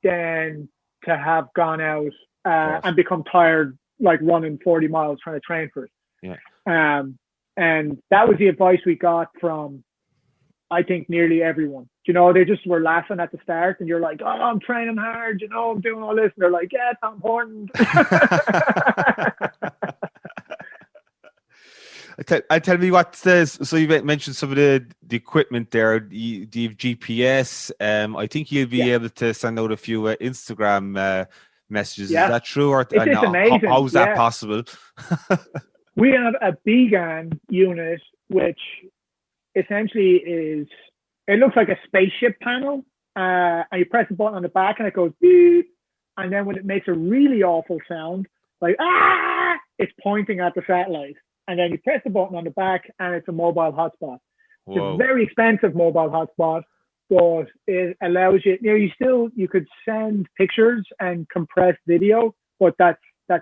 than to have gone out and become tired, like running 40 miles trying to train for it. Yeah. And that was the advice we got from, I think, nearly everyone. You know, they just were laughing at the start, and you're like, "Oh, I'm training hard. You know, I'm doing all this," and they're like, "Yeah, it's not important." Tell me what says. So you mentioned some of the equipment there. Do you have GPS? I think you'll be able to send out a few Instagram messages. Yeah. Is that true? Or it's amazing. How is that possible? We have a BGAN unit, which essentially it looks like a spaceship panel. And you press a button on the back and it goes beep. And then when it makes a really awful sound, like, it's pointing at the satellite. And then you press the button on the back and it's a mobile hotspot. It's a very expensive mobile hotspot, but it allows you, you could send pictures and compress video, but that's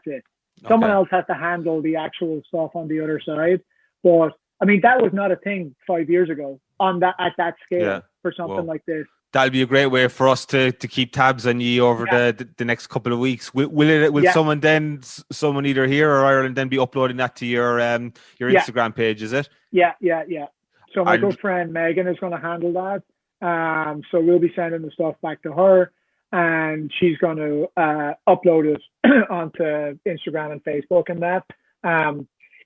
it. Someone else has to handle the actual stuff on the other side. But I mean, that was not a thing 5 years ago at that scale for something like this. That'll be a great way for us to keep tabs on you over the next couple of weeks. Will someone either here or Ireland then be uploading that to your Instagram page? Is it? Yeah. So my good friend Megan is going to handle that. So we'll be sending the stuff back to her, and she's going to upload it onto Instagram and Facebook and that.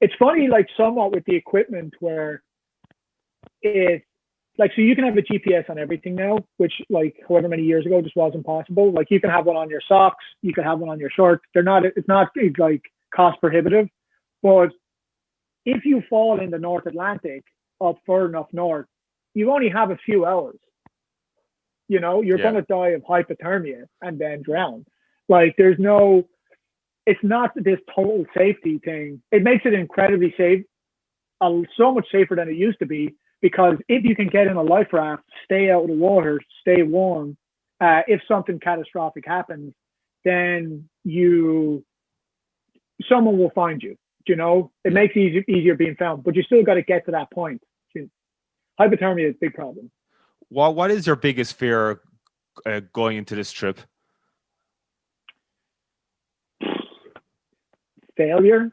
It's funny, like somewhat with the equipment where it's like, so you can have a GPS on everything now, which like however many years ago just wasn't possible. Like you can have one on your socks, you can have one on your shorts. It's not like cost prohibitive, but if you fall in the North Atlantic up far enough north, you only have a few hours. You're going to die of hypothermia and then drown. Like it's not this total safety thing. It makes it incredibly safe, so much safer than it used to be, because if you can get in a life raft, stay out of the water, stay warm, if something catastrophic happens, then someone will find you. It makes it easier being found, but you still got to get to that point. Hypothermia is a big problem. What is your biggest fear going into this trip? Failure.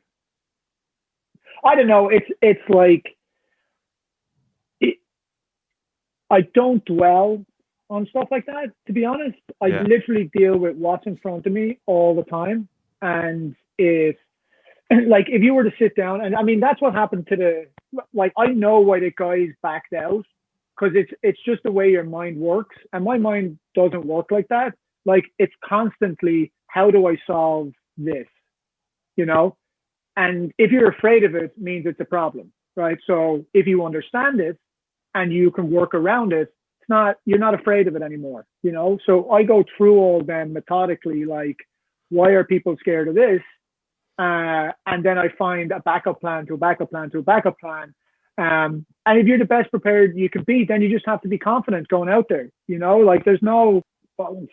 I don't know. It's like I don't dwell on stuff like that, to be honest. I literally deal with what's in front of me all the time. And if you were to sit down, and I mean, that's what happened I know why the guys backed out, because it's just the way your mind works. And my mind doesn't work like that. Like it's constantly, how do I solve this? And if you're afraid of it, means it's a problem, right? So if you understand it and you can work around it, you're not afraid of it anymore, So I go through all them methodically, like, why are people scared of this? And then I find a backup plan to a backup plan to a backup plan. And if you're the best prepared you can be, then you just have to be confident going out there, like there's no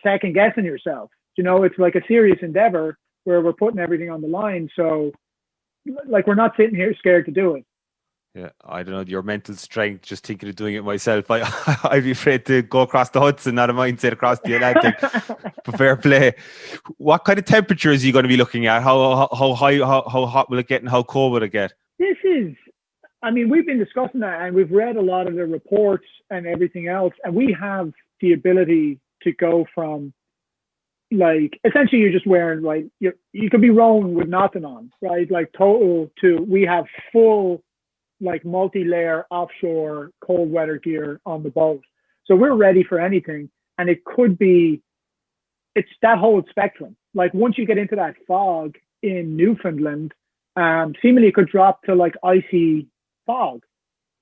second guessing yourself. It's like a serious endeavor where we're putting everything on the line. So like, we're not sitting here scared to do it. Yeah, I don't know, your mental strength, just thinking of doing it myself. I'd be afraid to go across the Hudson, not a mindset across the Atlantic. But fair play. What kind of temperatures are you going to be looking at? How high, how hot will it get, and how cold will it get? We've been discussing that, and we've read a lot of the reports and everything else, and we have the ability to go from, like, essentially you're just wearing, like, you could be rowing with nothing on, right? Like total we have full, like, multi-layer offshore cold weather gear on the boat. So we're ready for anything. And it's that whole spectrum. Like once you get into that fog in Newfoundland, seemingly it could drop to like icy fog.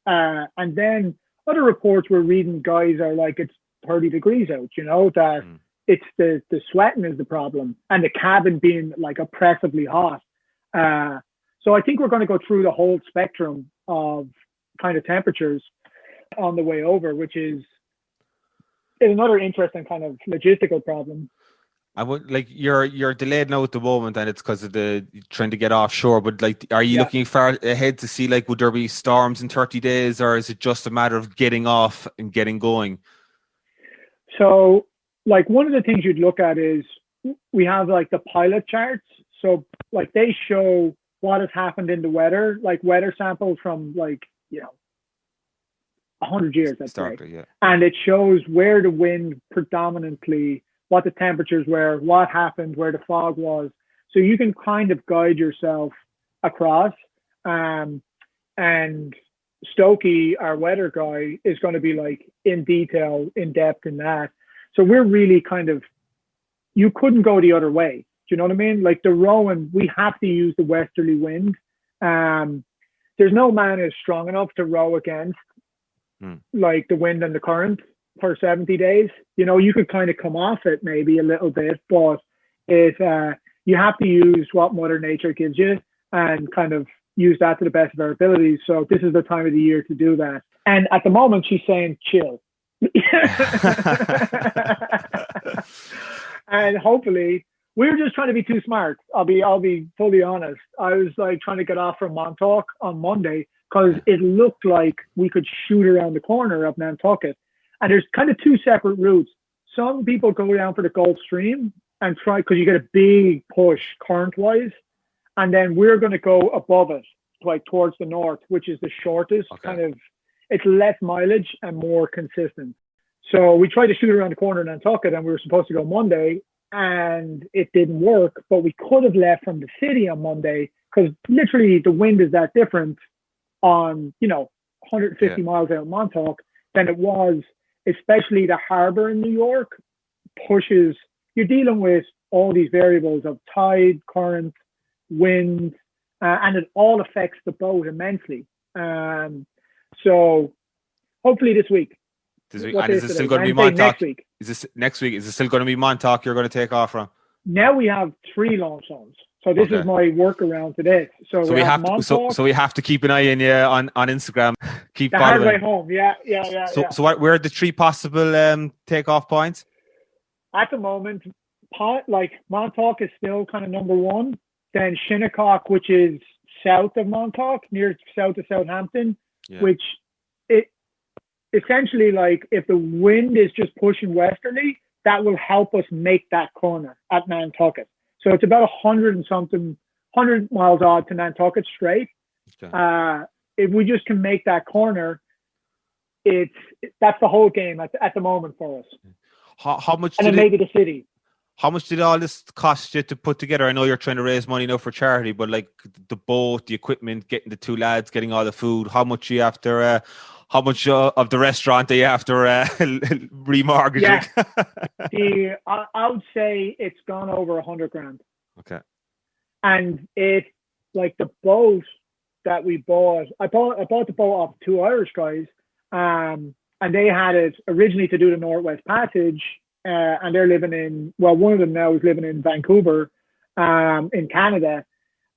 And then other reports we're reading, guys are like, it's 30 degrees out, that it's the sweating is the problem, and the cabin being like oppressively hot. So I think we're going to go through the whole spectrum of kind of temperatures on the way over, which is another interesting kind of logistical problem. I would like you're delayed now at the moment, and it's because of the trying to get offshore. But like, are you looking far ahead to see, like, would there be storms in 30 days, or is it just a matter of getting off and getting going? So, like, one of the things you'd look at is we have like the pilot charts. So like they show what has happened in the weather, like weather samples from like, 100 years, let's say. Yeah. And it shows where the wind predominantly, what the temperatures were, what happened, where the fog was. So you can kind of guide yourself across. And Stokey, our weather guy, is going to be like in detail, in depth in that. So we're really kind of, you couldn't go the other way. Do you know what I mean? Like the rowing, we have to use the westerly wind. There's no man who's strong enough to row against like the wind and the current for 70 days. You could kind of come off it maybe a little bit, but you you have to use what Mother Nature gives you and kind of use that to the best of our abilities. So this is the time of the year to do that. And at the moment, she's saying chill. And hopefully, we were just trying to be too smart. I'll be fully honest. I was like trying to get off from Montauk on Monday because it looked like we could shoot around the corner of Nantucket. And there's kind of two separate routes. Some people go down for the Gulf Stream and try, because you get a big push current-wise. And then we're going to go above it, like towards the north, which is the shortest kind of, it's less mileage and more consistent. So we tried to shoot around the corner in Nantucket, and we were supposed to go Monday, and it didn't work. But we could have left from the city on Monday because literally the wind is that different on, 150 miles out of Montauk than it was, especially the harbor in New York pushes, you're dealing with all these variables of tide, current, wind, and it all affects the boat immensely. So hopefully this week. And is it still going to be Montauk? Next week. Is this next week? Is it still going to be Montauk you're going to take off from? Now we have 3 launch zones. So this is my workaround to this. So we have Montauk, so we have to keep an eye on you on Instagram. Keep the following. hard way home. Yeah. So where are the 3 possible takeoff points? At the moment, like Montauk is still kind of number 1. Then Shinnecock, which is south of Montauk, south of Southampton, which it essentially, like, if the wind is just pushing westerly, that will help us make that corner at Nantucket. So it's about 100 miles odd to Nantucket straight. Okay. If we just can make that corner, that's the whole game at the moment for us. How much? And then maybe the city. How much did all this cost you to put together? I know you're trying to raise money now for charity, but like the boat, the equipment, getting the 2 lads, getting all the food, how much you after? How much of the restaurant are you after remortgaging? Yeah. I would say it's gone over 100 grand. Okay. And it, like the boat that we bought, I bought the boat off 2 Irish guys, and they had it originally to do the Northwest Passage. And they're living in, one of them now is living in Vancouver, in Canada.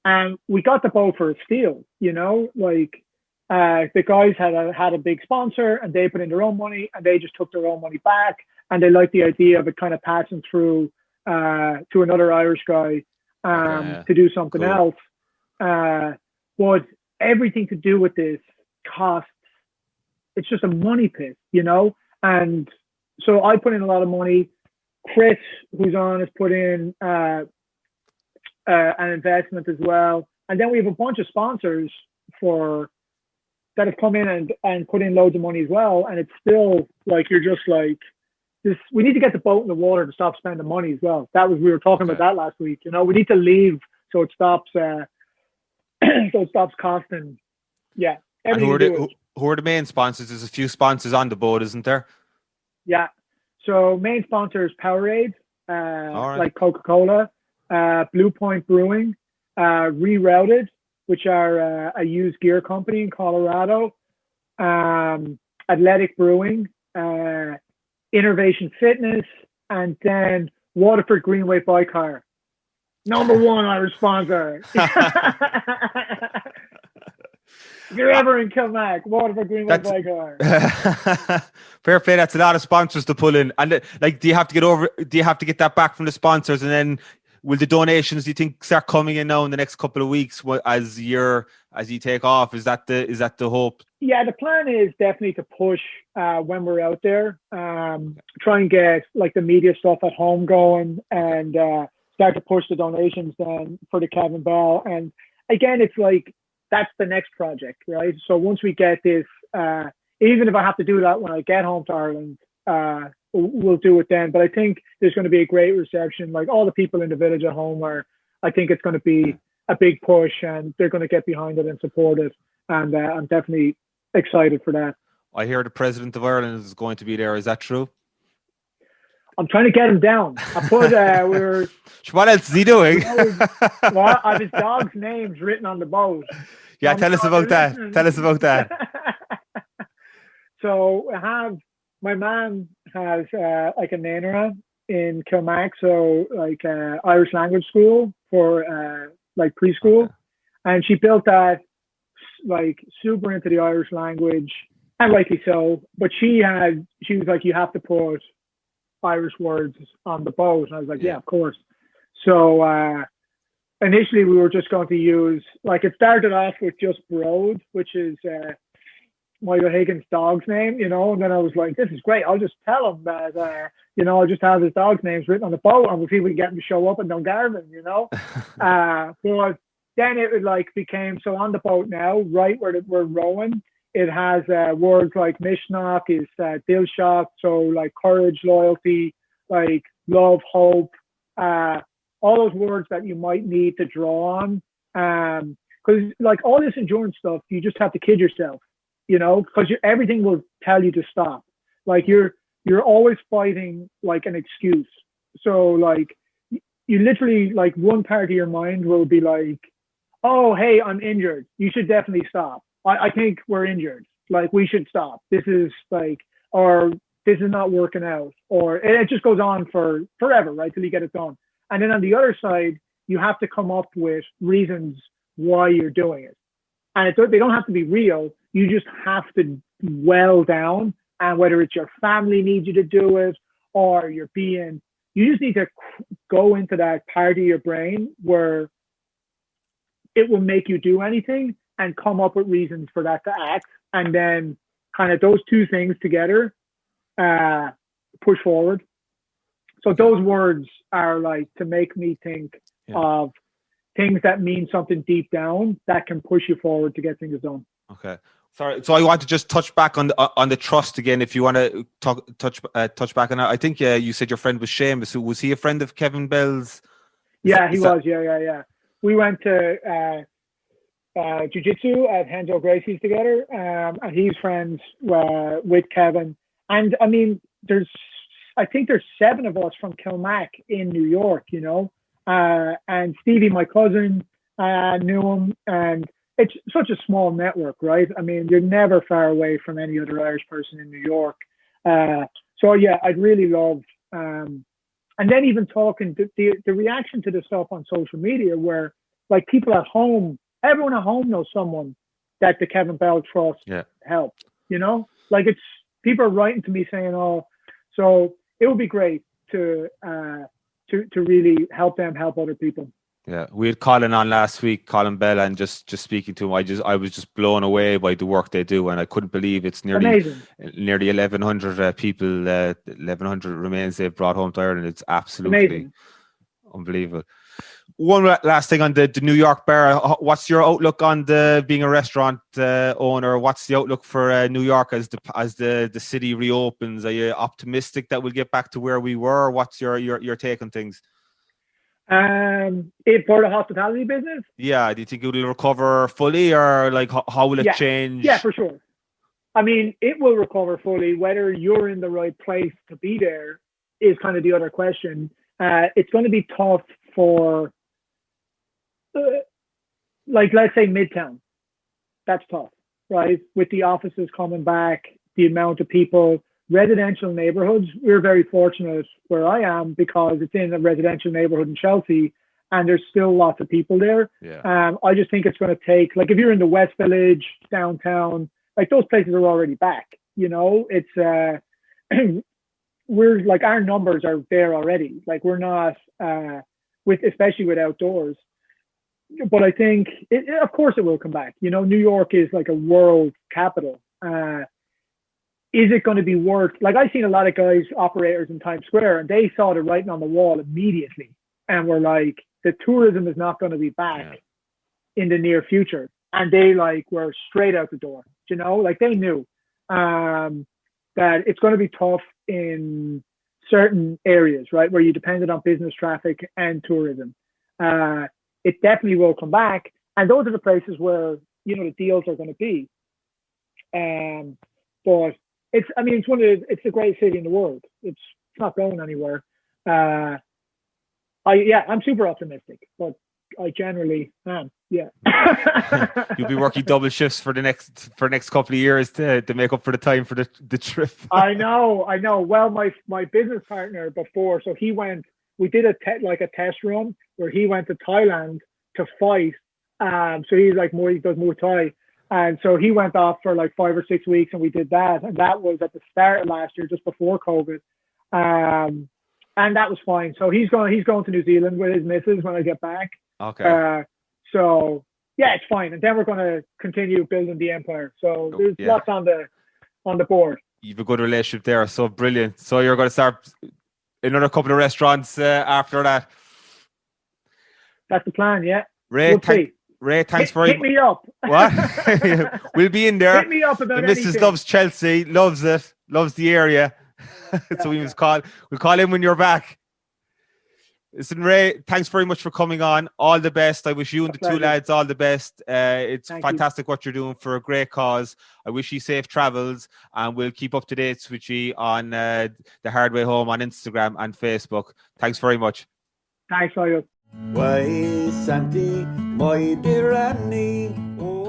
And we got the boat for a steal, the guys had a big sponsor and they put in their own money and they just took their own money back. And they liked the idea of it kind of passing through to another Irish guy to do something else. But everything to do with this costs, it's just a money pit, and so I put in a lot of money. Chris, who's on, has put in an investment as well. And then we have a bunch of sponsors that have come in and put in loads of money as well. And it's still like, you're just like, we need to get the boat in the water to stop spending money as well. We were talking about that last week. We need to leave so it stops costing. Yeah. And who are the main sponsors? There's a few sponsors on the boat, isn't there? Yeah. So main sponsors Powerade, like Coca-Cola, Blue Point Brewing, Rerouted, which are a used gear company in Colorado, Athletic Brewing, Innovation Fitness, and then Waterford Greenway Bike Hire. Number 1 Irish sponsor. If you're ever in Kilmac, Waterford Greenway Bike Hire. Fair play. That's a lot of sponsors to pull in. And do you have to get that back from the sponsors? And then will the donations, do you think, start coming in now in the next couple of weeks as you take off? Is that the hope? Yeah, the plan is definitely to push when we're out there. Try and get like the media stuff at home going and start to push the donations then for the Kevin Bell. And again, it's like, that's the next project, right? So once we get this, even if I have to do that when I get home to Ireland, we'll do it then. But I think there's going to be a great reception. Like all the people in the village at home I think it's going to be a big push and they're going to get behind it and support it. And I'm definitely excited for that. I hear the President of Ireland is going to be there. Is that true? I'm trying to get him down. I put, what else is he doing? I have his dog's names written on the boat. Yeah, tell us about that. So my mom has like a nanera in Kilmac, so like Irish language school for like preschool, and she built that like super into the Irish language, and rightly so. But she was like, you have to put Irish words on the boat, and I was like, yeah, of course. So initially we were just going to use, like, it started off with just Broad, which is Michael Higgins' dog's name, you know, and then I was like, this is great. I'll just tell him that, you know, I'll just have his dog's names written on the boat and we'll see if we can get him to show up in Dungarvan, you know. But then it like became, so on the boat now, right where we're rowing, it has words like Mishnach is Dilshot, so like courage, loyalty, like love, hope, all those words that you might need to draw on. Because like all this endurance stuff, you just have to kid yourself, you know, because everything will tell you to stop. Like you're always fighting like an excuse. So like you literally, like, one part of your mind will be like, oh, hey, I'm injured. You should definitely stop. I think we're injured. Like, we should stop. This is like, or this is not working out. Or it just goes on for forever, right? Till you get it done. And then on the other side, you have to come up with reasons why you're doing it. And they don't have to be real. You just have to dwell down. And whether it's your family needs you to do it, or you just need to go into that part of your brain where it will make you do anything and come up with reasons for that to act. And then kind of those two things together, push forward. So those words are like to make me think of things that mean something deep down that can push you forward to get things done. Okay. Sorry. So I want to just touch back on the trust again. If you want to touch back on that, I think you said your friend was Seamus. So was he a friend of Kevin Bell's? Yeah, he was. Yeah. We went to jiu-jitsu at Henzo Gracie's together, and he's friends with Kevin. And I mean, I think there's 7 of us from Kilmac in New York, you know, and Stevie, my cousin, knew him, and it's such a small network, right? I mean, you're never far away from any other Irish person in New York. So yeah, I'd really love, and then even talking to the reaction to the stuff on social media, where like people at home, everyone at home knows someone that the Kevin Bell Trust helped, you know, like people are writing to me saying, oh, so it would be great to really help them help other people. Yeah, we had Colin on last week, Colin Bell, and just speaking to him, I was just blown away by the work they do, and I couldn't believe it's nearly 1,100 people, 1,100 remains they've brought home to Ireland. It's absolutely unbelievable. One last thing on the New York bar. What's your outlook on being a restaurant owner? What's the outlook for New York as the city reopens? Are you optimistic that we'll get back to where we were? What's your take on things? For the hospitality business? Yeah. Do you think it will recover fully, or like how will it change? Yeah, for sure. I mean, it will recover fully. Whether you're in the right place to be there is kind of the other question. It's going to be tough for, like, let's say Midtown. That's tough, right? With the offices coming back, the amount of people. Residential neighborhoods, we're very fortunate where I am because it's in a residential neighborhood in Chelsea and there's still lots of people there. Yeah. I just think it's going to take, like, if you're in the West Village, downtown, like, those places are already back, you know. It's we're like, our numbers are there already. Like, we're not especially with outdoors. But I think of course it will come back. You know, New York is like a world capital. Is it going to be worth, like, I've seen a lot of guys, operators in Times Square, and they saw the writing on the wall immediately and were like, the tourism is not going to be back in the near future. And they like were straight out the door, you know, like they knew that it's going to be tough in certain areas, right, where you depended on business traffic and tourism. It definitely will come back. And those are the places where, you know, the deals are going to be. But it's a great city in the world. It's not going anywhere. I'm super optimistic, but I generally am. Yeah. You'll be working double shifts for the next couple of years to make up for the time for the trip. I know. Well, my business partner before, so he went. We did a test run where he went to Thailand to fight. So he's like he does Muay Thai, and so he went off for like 5 or 6 weeks, and we did that, and that was at the start of last year, just before COVID. And that was fine. So he's going to New Zealand with his missus when I get back. Okay. So yeah, it's fine. And then we're going to continue building the empire. So there's lots on the board. You've a good relationship there. So brilliant. So you're going to start another couple of restaurants after that. That's the plan. Yeah. Ray, thanks very much. Hit me up. What? We'll be in there. Hit me up about the missus anything. loves Chelsea, loves it, loves the area. So we'll call in when you're back. Listen, Ray, thanks very much for coming on. All the best. I wish you and the two lads all the best. It's fantastic what you're doing for a great cause. I wish you safe travels, and we'll keep up to date with you on the Hard Way Home on Instagram and Facebook. Thanks very much. Thanks, Lyle. Why, Santi, my dear Annie.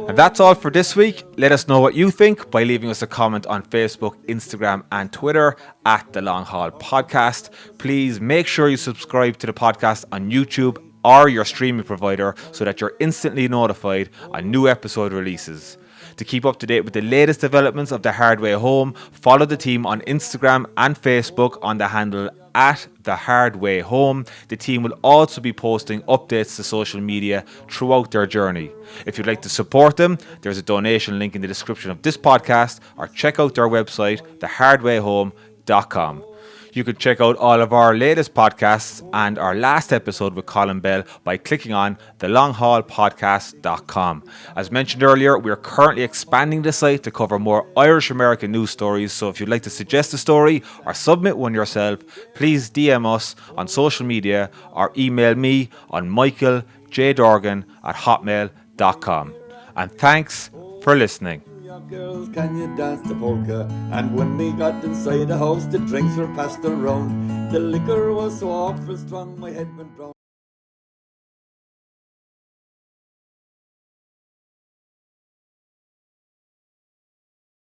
And that's all for this week. Let us know what you think by leaving us a comment on Facebook, Instagram and Twitter at The Long Haul Podcast. Please make sure you subscribe to the podcast on YouTube or your streaming provider so that you're instantly notified on new episode releases. To keep up to date with the latest developments of The Hard Way Home, follow the team on Instagram and Facebook on the handle at The Hard Way Home. The team will also be posting updates to social media throughout their journey. If you'd like to support them, there's a donation link in the description of this podcast, or check out their website, thehardwayhome.com. You can check out all of our latest podcasts and our last episode with Colin Bell by clicking on thelonghaulpodcast.com. As mentioned earlier, we are currently expanding the site to cover more Irish American news stories, so if you'd like to suggest a story or submit one yourself, please DM us on social media or email me on michaeljdorgan@hotmail.com. And thanks for listening. Girls, can you dance the polka? And when we got inside the house, the drinks were passed around. The liquor was so awful strong, my head went round.